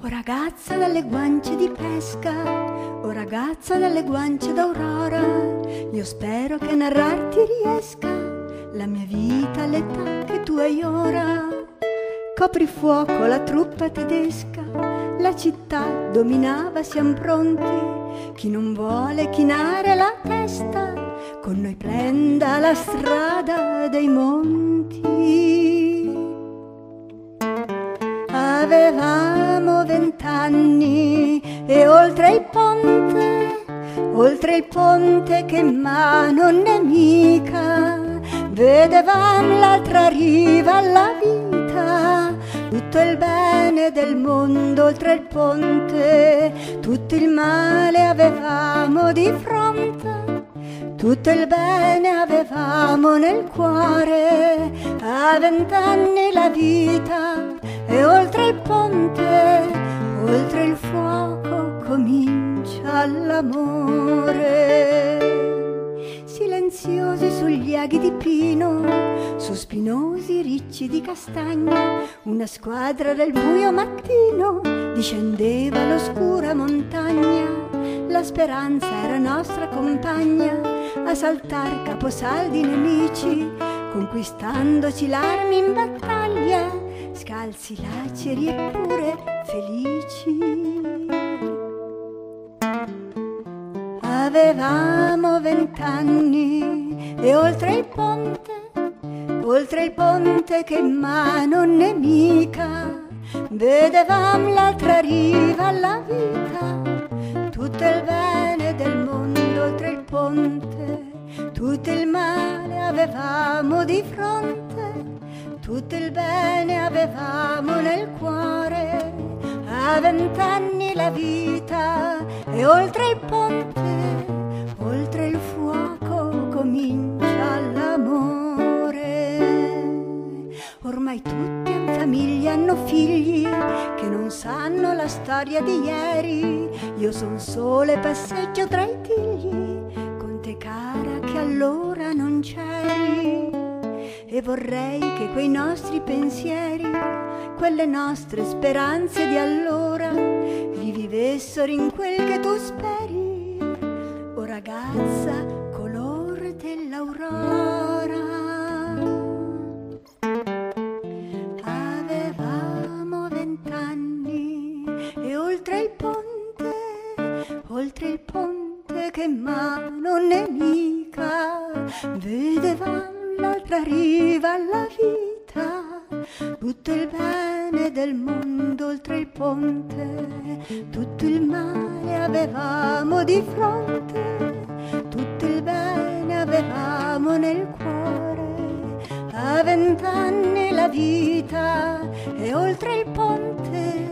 Oh ragazza dalle guance di pesca, oh ragazza dalle guance d'aurora, io spero che narrarti riesca la mia vita all'età che tu hai ora. Copri fuoco la truppa tedesca, la città dominava, siamo pronti, chi non vuole chinare la testa con noi prenda la strada dei monti. Avevamo 20 anni e oltre il ponte che mano nemica, vedevam l'altra riva alla vita, tutto il bene del mondo oltre il ponte, tutto il male avevamo di fronte, tutto il bene avevamo nel cuore. A 20 anni la vita e oltre il ponte, oltre il fuoco comincia l'amore. Silenziosi sugli aghi di pino, su spinosi ricci di castagna, una squadra del buio mattino discendeva l'oscura montagna. La speranza era nostra compagna a saltar caposaldi nemici, conquistandoci l'armi in battaglia, scalzi, laceri eppure felici. Avevamo 20 anni e oltre il ponte che mano nemica, vedevam l'altra riva alla vita, tutto il bene del mondo oltre il ponte, tutto il male avevamo di fronte, tutto il bene avevamo nel cuore. A 20 anni la vita e oltre il ponte, oltre il fuoco comincia l'amore. Ormai tutti hanno famiglie, hanno figli che non sanno la storia di ieri. Io son solo e passeggio tra i tigli, con te cara che allora non c'eri. E vorrei che quei nostri pensieri, quelle nostre speranze di allora, vi vivessero in quel che tu speri, o ragazza color dell'aurora. Avevamo 20 anni e oltre il ponte che mano nemica, vedevamo l'altra riva alla vita, tutto il bene del mondo oltre il ponte, tutto il male avevamo di fronte, tutto il bene avevamo nel cuore. A 20 anni la vita e oltre il ponte,